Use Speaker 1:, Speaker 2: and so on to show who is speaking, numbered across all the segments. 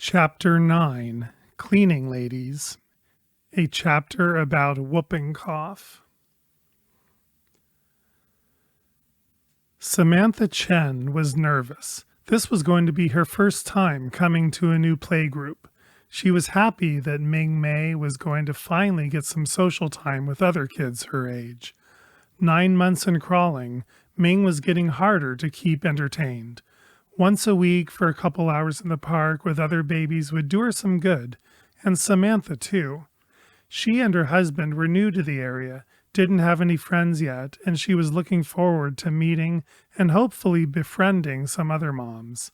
Speaker 1: Chapter 9 Cleaning Ladies. A chapter about whooping cough. Samantha Chen was nervous. This was going to be her first time coming to a new playgroup. She was happy that Ming Mei was going to finally get some social time with other kids her age. 9 months in crawling, Ming was getting harder to keep entertained. Once a week for a couple hours in the park with other babies would do her some good, and Samantha too. She and her husband were new to the area, didn't have any friends yet, and she was looking forward to meeting and hopefully befriending some other moms.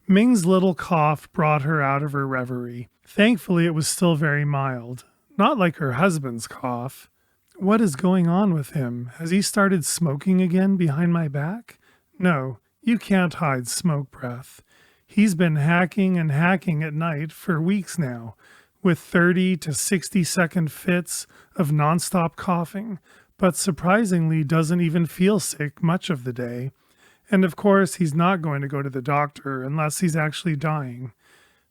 Speaker 1: Ming's little cough brought her out of her reverie. Thankfully, it was still very mild, not like her husband's cough. What is going on with him? Has he started smoking again behind my back? No. You can't hide smoke breath. He's been hacking and hacking at night for weeks now, with 30 to 60-second fits of nonstop coughing, but surprisingly doesn't even feel sick much of the day. And of course, he's not going to go to the doctor unless he's actually dying.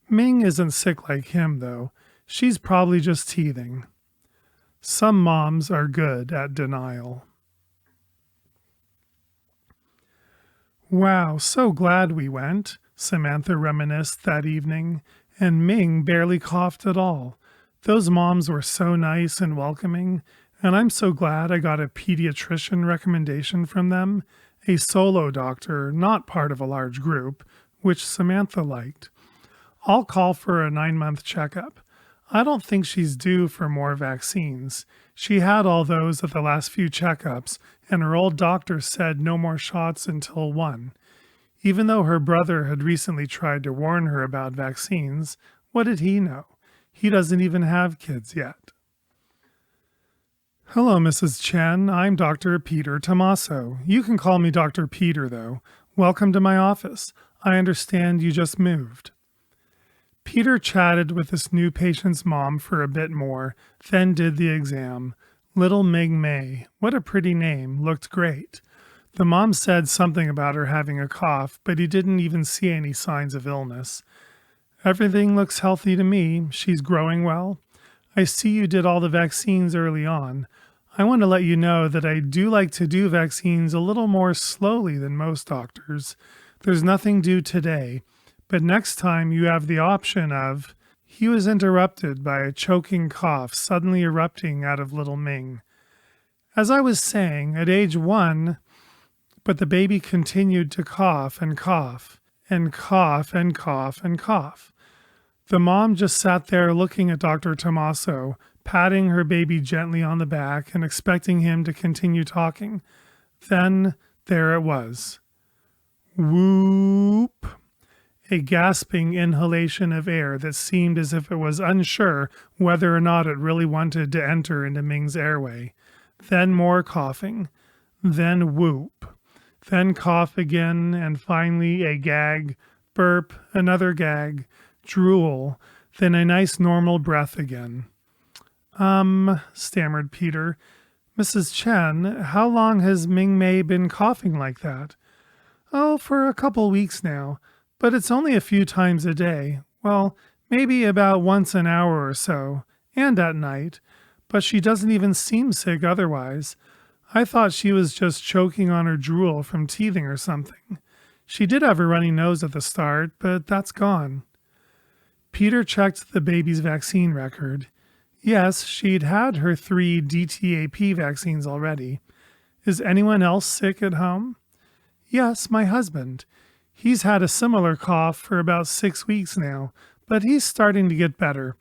Speaker 1: Ming isn't sick like him, though. She's probably just teething. Some moms are good at denial. Wow, so glad we went, Samantha reminisced that evening, and Ming barely coughed at all. Those moms were so nice and welcoming, and I'm so glad I got a pediatrician recommendation from them, a solo doctor, not part of a large group, which Samantha liked. I'll call for a 9-month checkup. I don't think she's due for more vaccines. She had all those at the last few checkups, and her old doctor said no more shots until 1. Even though her brother had recently tried to warn her about vaccines, what did he know? He doesn't even have kids yet. Hello, Mrs. Chen. I'm Dr. Peter Tommaso. You can call me Dr. Peter, though. Welcome to my office. I understand you just moved. Peter chatted with this new patient's mom for a bit more, then did the exam. Little Ming Mei, what a pretty name, looked great. The mom said something about her having a cough, but he didn't even see any signs of illness. Everything looks healthy to me. She's growing well. I see you did all the vaccines early on. I want to let you know that I do like to do vaccines a little more slowly than most doctors. There's nothing due today. But next time you have the option of... He was interrupted by a choking cough suddenly erupting out of little Ming. As I was saying, at age 1, but the baby continued to cough and cough, and cough and cough and cough. The mom just sat there looking at Dr. Tommaso, patting her baby gently on the back and expecting him to continue talking. Then there it was. Whoop! A gasping inhalation of air that seemed as if it was unsure whether or not it really wanted to enter into Ming's airway. Then more coughing. Then whoop. Then cough again, and finally a gag, burp, another gag, drool, then a nice normal breath again. Stammered Peter. Mrs. Chen, how long has Ming Mei been coughing like that? Oh, for a couple weeks now. But it's only a few times a day. Well, maybe about once an hour or so, and at night. But she doesn't even seem sick otherwise. I thought she was just choking on her drool from teething or something. She did have a runny nose at the start, but that's gone. Peter checked the baby's vaccine record. Yes, she'd had her 3 DTaP vaccines already. Is anyone else sick at home? Yes, my husband. He's had a similar cough for about 6 weeks now, but he's starting to get better.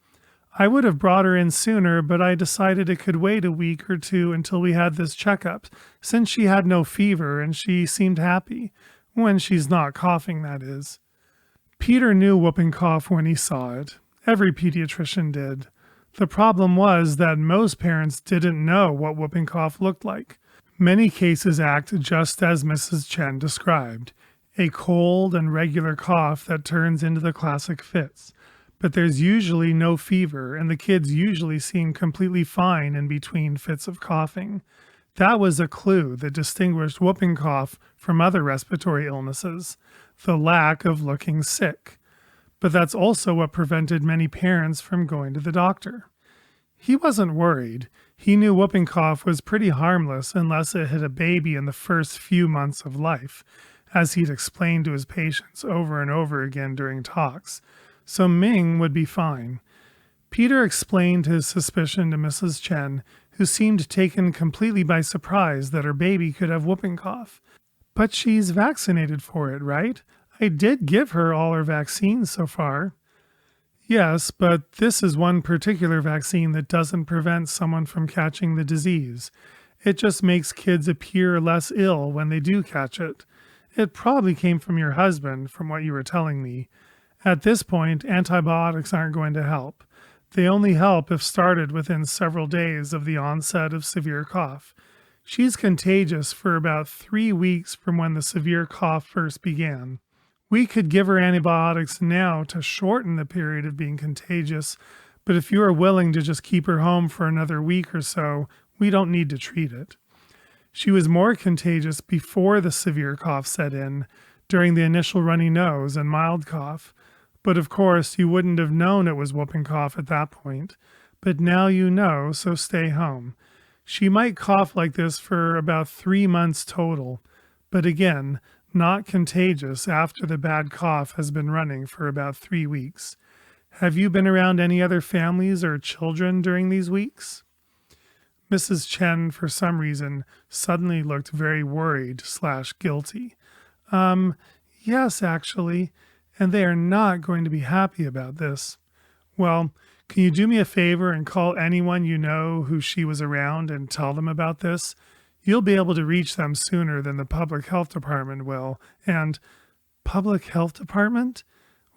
Speaker 1: I would have brought her in sooner, but I decided it could wait a week or 2 until we had this checkup, since she had no fever and she seemed happy. When she's not coughing, that is. Peter knew whooping cough when he saw it. Every pediatrician did. The problem was that most parents didn't know what whooping cough looked like. Many cases act just as Mrs. Chen described. A cold and regular cough that turns into the classic fits. But there's usually no fever, and the kids usually seem completely fine in between fits of coughing. That was a clue that distinguished whooping cough from other respiratory illnesses, the lack of looking sick. but that's also what prevented many parents from going to the doctor. He wasn't worried. He knew whooping cough was pretty harmless unless it hit a baby in the first few months of life, as he'd explained to his patients over and over again during talks. So Ming would be fine. Peter explained his suspicion to Mrs. Chen, who seemed taken completely by surprise that her baby could have whooping cough. But she's vaccinated for it, right? I did give her all her vaccines so far. Yes, but this is one particular vaccine that doesn't prevent someone from catching the disease. It just makes kids appear less ill when they do catch it. It probably came from your husband, from what you were telling me. At this point, antibiotics aren't going to help. They only help if started within several days of the onset of severe cough. She's contagious for about 3 weeks from when the severe cough first began. We could give her antibiotics now to shorten the period of being contagious, but if you are willing to just keep her home for another week or so, we don't need to treat it. She was more contagious before the severe cough set in, during the initial runny nose and mild cough. But of course, you wouldn't have known it was whooping cough at that point. But now you know, so stay home. She might cough like this for about 3 months total, but again, not contagious after the bad cough has been running for about 3 weeks. Have you been around any other families or children during these weeks? Mrs. Chen, for some reason, suddenly looked very worried/guilty. Yes, actually, and they are not going to be happy about this. Well, can you do me a favor and call anyone you know who she was around and tell them about this? You'll be able to reach them sooner than the public health department will. And public health department?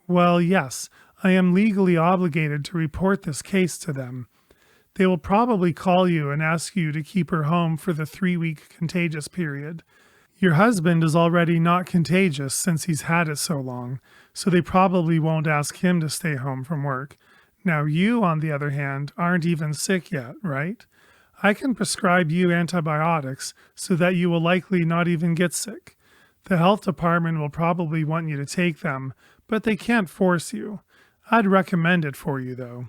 Speaker 1: Well, yes, I am legally obligated to report this case to them. They will probably call you and ask you to keep her home for the 3-week contagious period. Your husband is already not contagious since he's had it so long, so they probably won't ask him to stay home from work. Now you, on the other hand, aren't even sick yet, right? I can prescribe you antibiotics so that you will likely not even get sick. The health department will probably want you to take them, but they can't force you. I'd recommend it for you, though.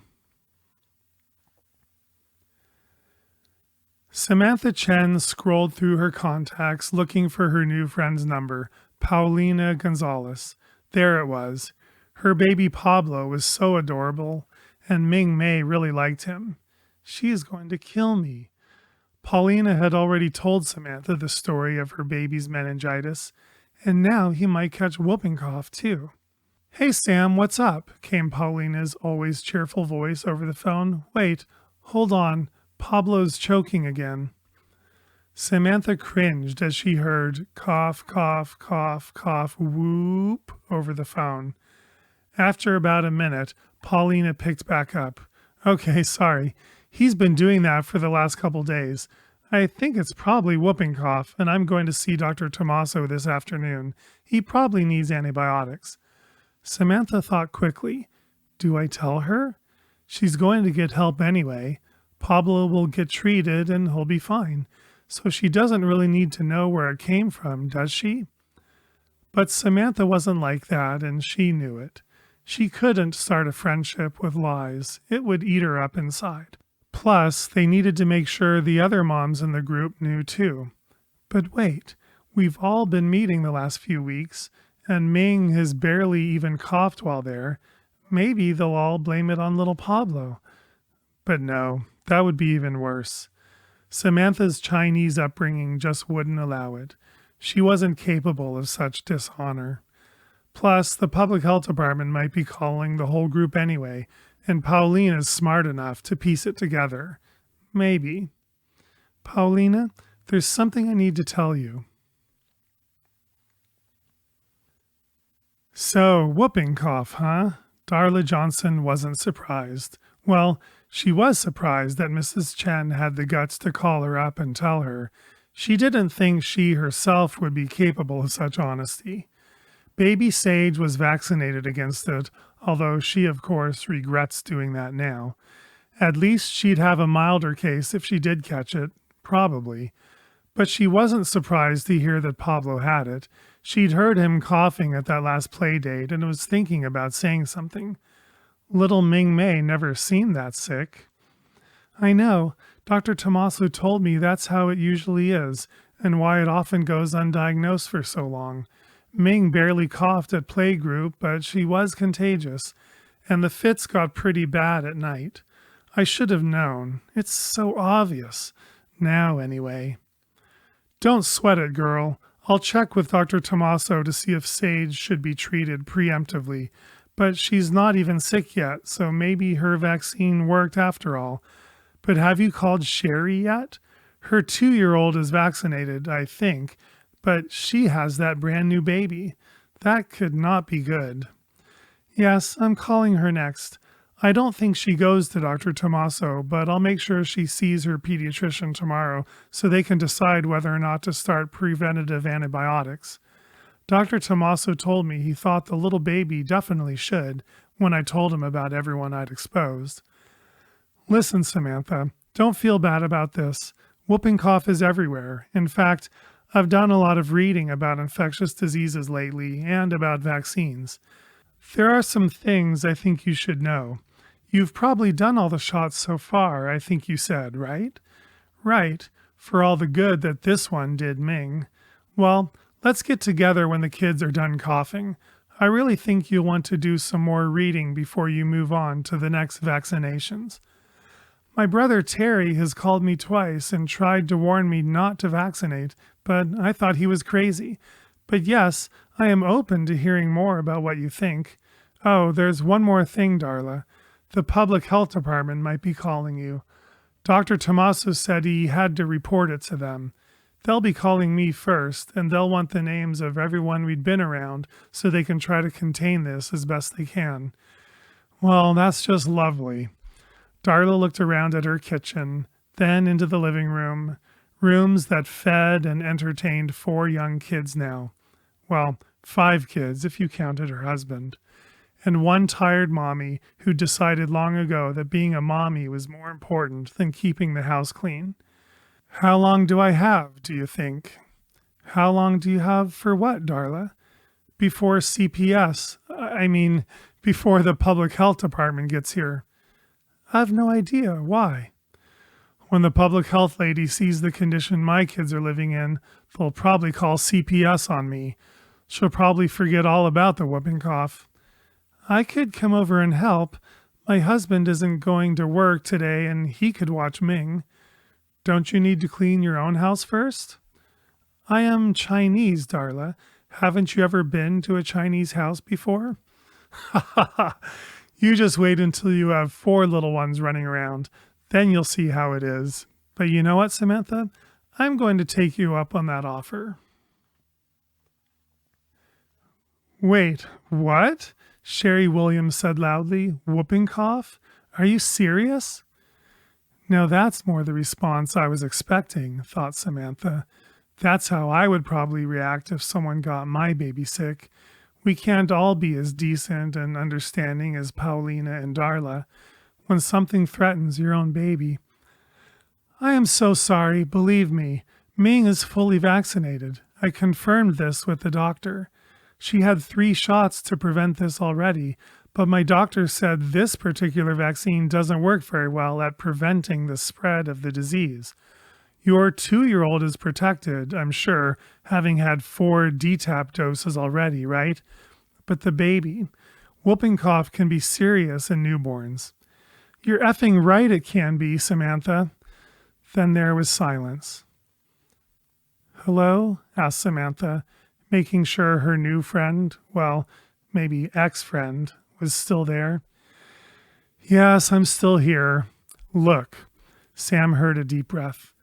Speaker 1: Samantha Chen scrolled through her contacts looking for her new friend's number, Paulina Gonzalez. There it was. Her baby Pablo was so adorable, and Ming Mei really liked him. She is going to kill me. Paulina had already told Samantha the story of her baby's meningitis, and now he might catch whooping cough too. Hey Sam, what's up? Came Paulina's always cheerful voice over the phone. Wait, hold on. Pablo's choking again. Samantha cringed as she heard cough, cough, cough, cough, whoop over the phone. After about a minute, Paulina picked back up. Okay, sorry. He's been doing that for the last couple days. I think it's probably whooping cough, and I'm going to see Dr. Tomaso this afternoon. He probably needs antibiotics. Samantha thought quickly. Do I tell her? She's going to get help anyway. Pablo will get treated and he'll be fine. So she doesn't really need to know where it came from, does she? But Samantha wasn't like that, and she knew it. She couldn't start a friendship with lies. It would eat her up inside. Plus, they needed to make sure the other moms in the group knew too. But wait, we've all been meeting the last few weeks, and Ming has barely even coughed while there. Maybe they'll all blame it on little Pablo. But no. That would be even worse. Samantha's Chinese upbringing just wouldn't allow it. She wasn't capable of such dishonor. Plus, the public health department might be calling the whole group anyway, and Pauline is smart enough to piece it together. Maybe. Paulina, there's something I need to tell you. So, whooping cough, huh? Darla Johnson wasn't surprised. Well, she was surprised that Mrs. Chen had the guts to call her up and tell her. She didn't think she herself would be capable of such honesty. Baby Sage was vaccinated against it, although she, of course, regrets doing that now. At least she'd have a milder case if she did catch it, probably. But she wasn't surprised to hear that Pablo had it. She'd heard him coughing at that last play date and was thinking about saying something. Little Ming Mei never seemed that sick. I know. Dr. Tommaso told me that's how it usually is, and why it often goes undiagnosed for so long. Ming barely coughed at playgroup, but she was contagious, and the fits got pretty bad at night. I should have known. It's so obvious. Now, anyway. Don't sweat it, girl. I'll check with Dr. Tommaso to see if Sage should be treated preemptively, but she's not even sick yet, so maybe her vaccine worked after all. But have you called Sherry yet? Her 2-year-old is vaccinated, I think, but she has that brand new baby. That could not be good. Yes, I'm calling her next. I don't think she goes to Dr. Tommaso, but I'll make sure she sees her pediatrician tomorrow so they can decide whether or not to start preventative antibiotics. Dr. Tommaso told me he thought the little baby definitely should when I told him about everyone I'd exposed. Listen, Samantha, don't feel bad about this. Whooping cough is everywhere. In fact, I've done a lot of reading about infectious diseases lately and about vaccines. There are some things I think you should know. You've probably done all the shots so far, I think you said, right? Right, for all the good that this one did Ming. Well, let's get together when the kids are done coughing. I really think you'll want to do some more reading before you move on to the next vaccinations. My brother Terry has called me twice and tried to warn me not to vaccinate, but I thought he was crazy. But yes, I am open to hearing more about what you think. Oh, there's one more thing, Darla. The public health department might be calling you. Dr. Tommaso said he had to report it to them. They'll be calling me first, and they'll want the names of everyone we'd been around so they can try to contain this as best they can. Well, that's just lovely. Darla looked around at her kitchen, then into the living room, rooms that fed and entertained 4 young kids now. Well, 5 kids if you counted her husband. And one tired mommy who decided long ago that being a mommy was more important than keeping the house clean. How long do I have, do you think? How long do you have for what, Darla? Before CPS, before the public health department gets here. I've no idea. Why? When the public health lady sees the condition my kids are living in, they'll probably call CPS on me. She'll probably forget all about the whooping cough. I could come over and help. My husband isn't going to work today and he could watch Ming. Don't you need to clean your own house first? I am Chinese, Darla. Haven't you ever been to a Chinese house before? Ha ha ha. You just wait until you have 4 little ones running around. Then you'll see how it is. But you know what, Samantha? I'm going to take you up on that offer. Wait, what? Sherry Williams said loudly. Whooping cough? Are you serious? Now that's more the response I was expecting, thought Samantha. That's how I would probably react if someone got my baby sick. We can't all be as decent and understanding as Paulina and Darla when something threatens your own baby. I am so sorry, believe me. Ming is fully vaccinated. I confirmed this with the doctor. She had 3 shots to prevent this already, but my doctor said this particular vaccine doesn't work very well at preventing the spread of the disease. Your 2-year-old is protected, I'm sure, having had 4 DTaP doses already, right? But the baby, whooping cough can be serious in newborns. You're effing right it can be, Samantha. Then there was silence. Hello? Asked Samantha, making sure her new friend, well, maybe ex-friend, was still there. Yes, I'm still here. Look, Sam heard a deep breath.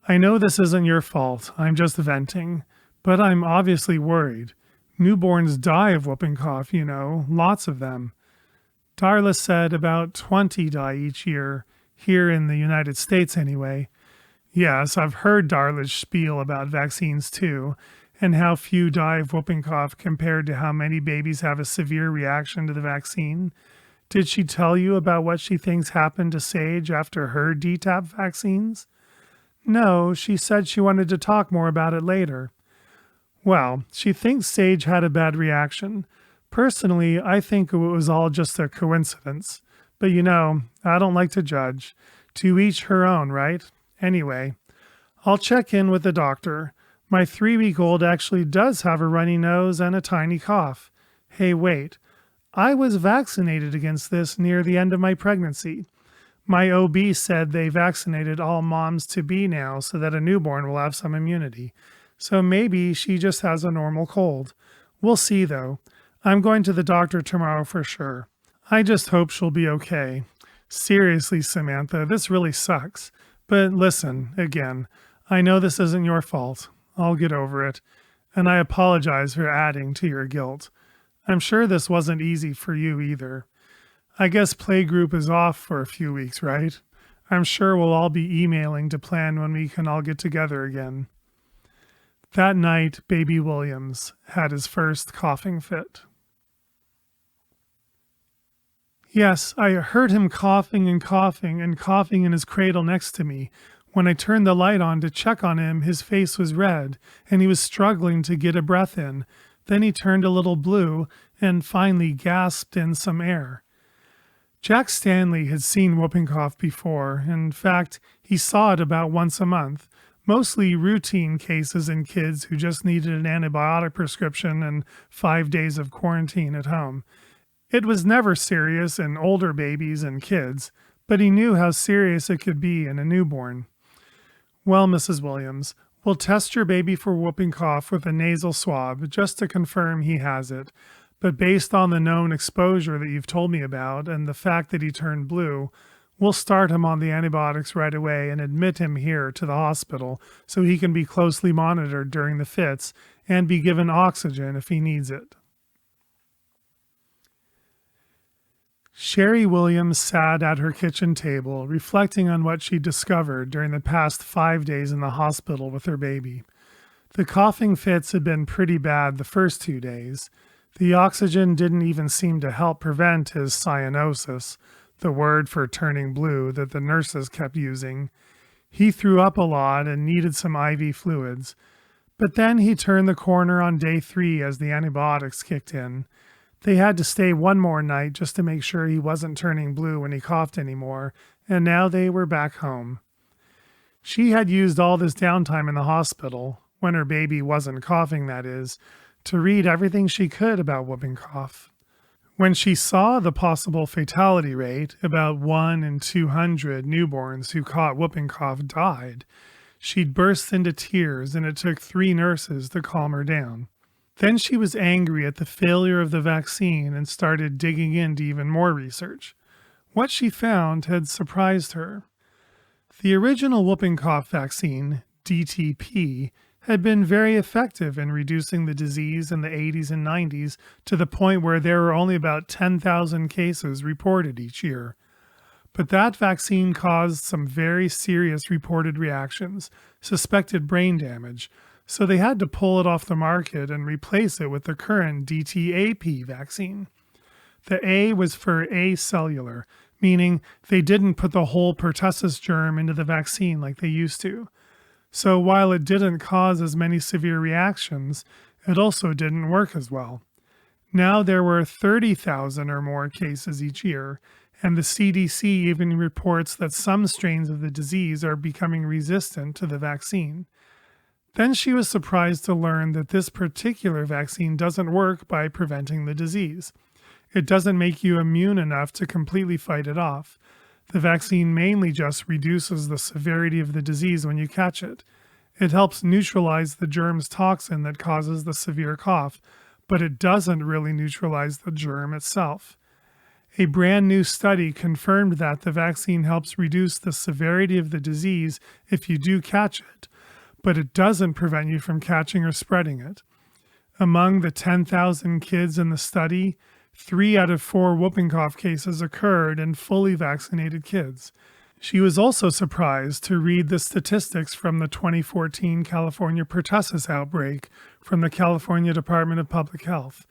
Speaker 1: I know this isn't your fault, I'm just venting, but I'm obviously worried. Newborns die of whooping cough, you know, lots of them. Darla said about 20 die each year, here in the United States anyway. Yes, I've heard Darla's spiel about vaccines too, and how few die of whooping cough compared to how many babies have a severe reaction to the vaccine. Did she tell you about what she thinks happened to Sage after her DTaP vaccines? No, she said she wanted to talk more about it later. Well, she thinks Sage had a bad reaction. Personally, I think it was all just a coincidence. But I don't like to judge. To each her own, right? Anyway, I'll check in with the doctor. My 3-week-old actually does have a runny nose and a tiny cough. Hey, wait. I was vaccinated against this near the end of my pregnancy. My OB said they vaccinated all moms to be now so that a newborn will have some immunity. So maybe she just has a normal cold. We'll see though. I'm going to the doctor tomorrow for sure. I just hope she'll be okay. Seriously, Samantha, this really sucks. But listen, again, I know this isn't your fault. I'll get over it. And I apologize for adding to your guilt. I'm sure this wasn't easy for you either. I guess playgroup is off for a few weeks, right? I'm sure we'll all be emailing to plan when we can all get together again. That night, baby Williams had his first coughing fit. Yes, I heard him coughing and coughing and coughing in his cradle next to me. When I turned the light on to check on him, his face was red, and he was struggling to get a breath in. Then he turned a little blue and finally gasped in some air. Jack Stanley had seen whooping cough before. In fact, he saw it about once a month, mostly routine cases in kids who just needed an antibiotic prescription and 5 days of quarantine at home. It was never serious in older babies and kids, but he knew how serious it could be in a newborn. Well, Mrs. Williams, we'll test your baby for whooping cough with a nasal swab just to confirm he has it. But based on the known exposure that you've told me about and the fact that he turned blue, we'll start him on the antibiotics right away and admit him here to the hospital so he can be closely monitored during the fits and be given oxygen if he needs it. Sherry Williams sat at her kitchen table, reflecting on what she discovered during the past 5 days in the hospital with her baby. The coughing fits had been pretty bad the first 2 days. The oxygen didn't even seem to help prevent his cyanosis, the word for turning blue that the nurses kept using. He threw up a lot and needed some IV fluids. But then he turned the corner on day 3 as the antibiotics kicked in. They had to stay one more night just to make sure he wasn't turning blue when he coughed anymore, and now they were back home. She had used all this downtime in the hospital, when her baby wasn't coughing that is, to read everything she could about whooping cough. When she saw the possible fatality rate, about 1 in 200 newborns who caught whooping cough died, she'd burst into tears and it took 3 nurses to calm her down. Then she was angry at the failure of the vaccine and started digging into even more research. What she found had surprised her. The original whooping cough vaccine, DTP, had been very effective in reducing the disease in the 80s and 90s to the point where there were only about 10,000 cases reported each year. But that vaccine caused some very serious reported reactions, suspected brain damage, so they had to pull it off the market and replace it with the current DTAP vaccine. The A was for acellular, meaning they didn't put the whole pertussis germ into the vaccine like they used to. So while it didn't cause as many severe reactions, it also didn't work as well. Now there were 30,000 or more cases each year, and the CDC even reports that some strains of the disease are becoming resistant to the vaccine. Then she was surprised to learn that this particular vaccine doesn't work by preventing the disease. It doesn't make you immune enough to completely fight it off. The vaccine mainly just reduces the severity of the disease when you catch it. It helps neutralize the germ's toxin that causes the severe cough, but it doesn't really neutralize the germ itself. A brand new study confirmed that the vaccine helps reduce the severity of the disease if you do catch it, but it doesn't prevent you from catching or spreading it. Among the 10,000 kids in the study, 3 out of 4 whooping cough cases occurred in fully vaccinated kids. She was also surprised to read the statistics from the 2014 California pertussis outbreak from the California Department of Public Health.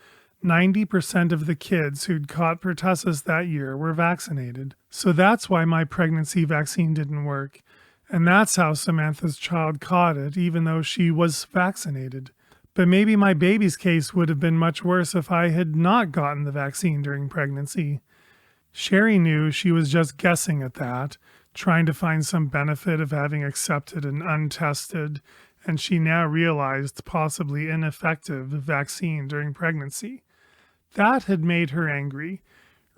Speaker 1: 90% of the kids who'd caught pertussis that year were vaccinated. So that's why my pregnancy vaccine didn't work. And that's how Samantha's child caught it, even though she was vaccinated. But maybe my baby's case would have been much worse if I had not gotten the vaccine during pregnancy. Sherry knew she was just guessing at that, trying to find some benefit of having accepted an untested, and she now realized possibly ineffective vaccine during pregnancy. That had made her angry,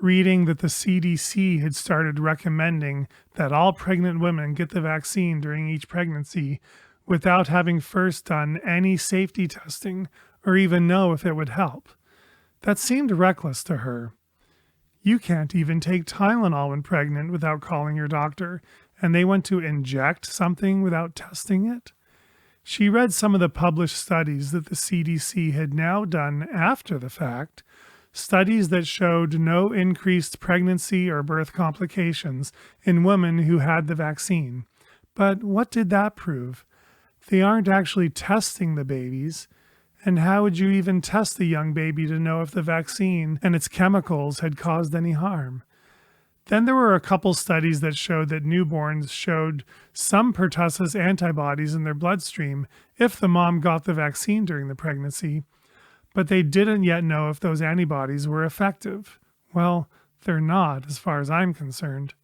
Speaker 1: reading that the CDC had started recommending that all pregnant women get the vaccine during each pregnancy without having first done any safety testing or even know if it would help. That seemed reckless to her. You can't even take Tylenol when pregnant without calling your doctor, and they want to inject something without testing it? She read some of the published studies that the CDC had now done after the fact, studies that showed no increased pregnancy or birth complications in women who had the vaccine. But what did that prove? They aren't actually testing the babies. And how would you even test the young baby to know if the vaccine and its chemicals had caused any harm? Then there were a couple studies that showed that newborns showed some pertussis antibodies in their bloodstream if the mom got the vaccine during the pregnancy, but they didn't yet know if those antibodies were effective. Well, they're not, as far as I'm concerned.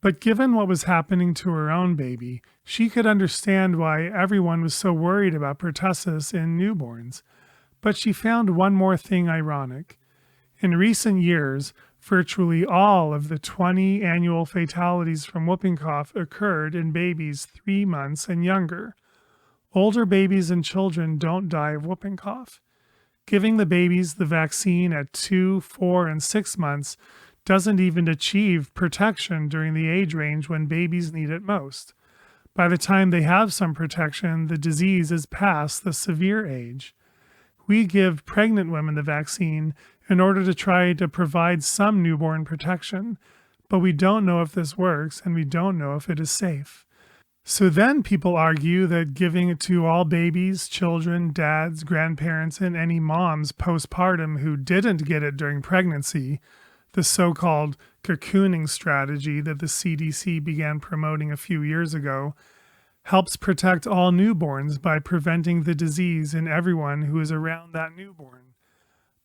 Speaker 1: But given what was happening to her own baby, she could understand why everyone was so worried about pertussis in newborns. But she found one more thing ironic. In recent years, virtually all of the 20 annual fatalities from whooping cough occurred in babies 3 months and younger. Older babies and children don't die of whooping cough. Giving the babies the vaccine at 2, 4, and 6 months doesn't even achieve protection during the age range when babies need it most. By the time they have some protection, the disease is past the severe age. We give pregnant women the vaccine in order to try to provide some newborn protection, but we don't know if this works and we don't know if it is safe. So then people argue that giving it to all babies, children, dads, grandparents, and any moms postpartum who didn't get it during pregnancy, the so-called cocooning strategy that the CDC began promoting a few years ago, helps protect all newborns by preventing the disease in everyone who is around that newborn.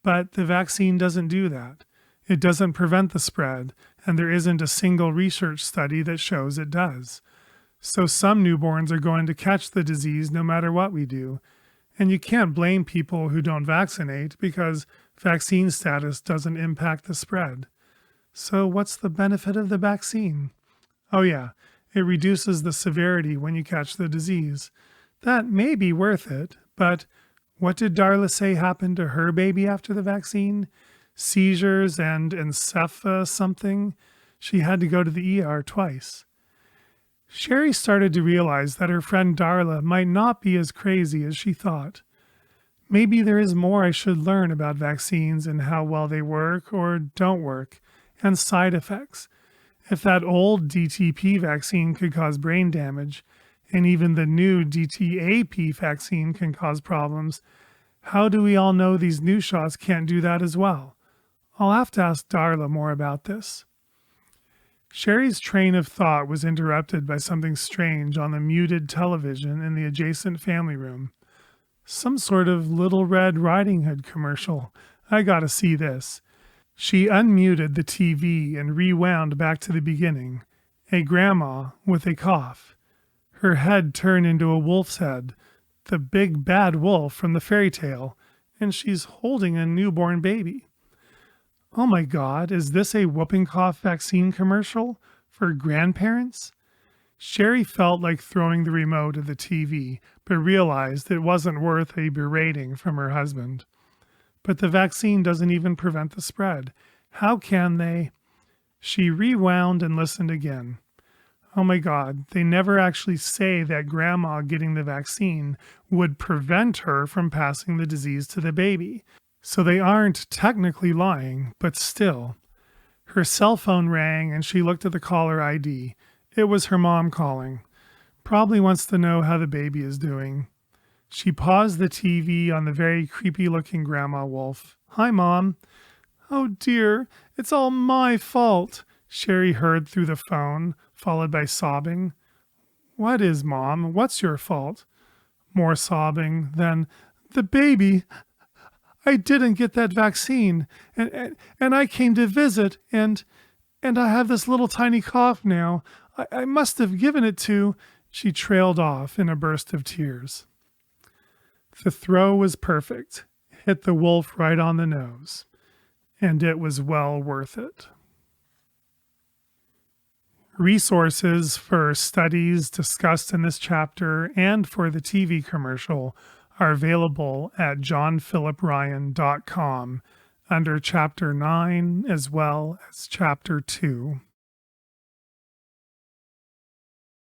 Speaker 1: But the vaccine doesn't do that. It doesn't prevent the spread, and there isn't a single research study that shows it does. So some newborns are going to catch the disease no matter what we do. And you can't blame people who don't vaccinate because vaccine status doesn't impact the spread. So what's the benefit of the vaccine? Oh yeah, it reduces the severity when you catch the disease. That may be worth it, but what did Darla say happened to her baby after the vaccine? Seizures and encepha something? She had to go to the ER twice. Sherry started to realize that her friend Darla might not be as crazy as she thought. Maybe there is more I should learn about vaccines and how well they work or don't work, and side effects. If that old DTP vaccine could cause brain damage, and even the new DTAP vaccine can cause problems, how do we all know these new shots can't do that as well? I'll have to ask Darla more about this. Sherry's train of thought was interrupted by something strange on the muted television in the adjacent family room. Some sort of Little Red Riding Hood commercial. I gotta see this. She unmuted the TV and rewound back to the beginning. A grandma with a cough. Her head turned into a wolf's head, the big bad wolf from the fairy tale, and she's holding a newborn baby. Oh my God, is this a whooping cough vaccine commercial for grandparents? Sherry felt like throwing the remote at the TV, but realized it wasn't worth a berating from her husband. But the vaccine doesn't even prevent the spread. How can they? She rewound and listened again. Oh my God, they never actually say that grandma getting the vaccine would prevent her from passing the disease to the baby. So they aren't technically lying, but still. Her cell phone rang and she looked at the caller ID. It was her mom calling. Probably wants to know how the baby is doing. She paused the TV on the very creepy-looking Grandma Wolf. Hi, Mom. Oh dear, it's all my fault, Sherry heard through the phone, followed by sobbing. What is, Mom? What's your fault? More sobbing. Then, the baby. I didn't get that vaccine, and I came to visit, and I have this little tiny cough now. I must have given it to. She trailed off in a burst of tears. The throw was perfect, hit the wolf right on the nose, and it was well worth it. Resources for studies discussed in this chapter and for the TV commercial are available at johnphilipryan.com under Chapter 9 as well as Chapter 2.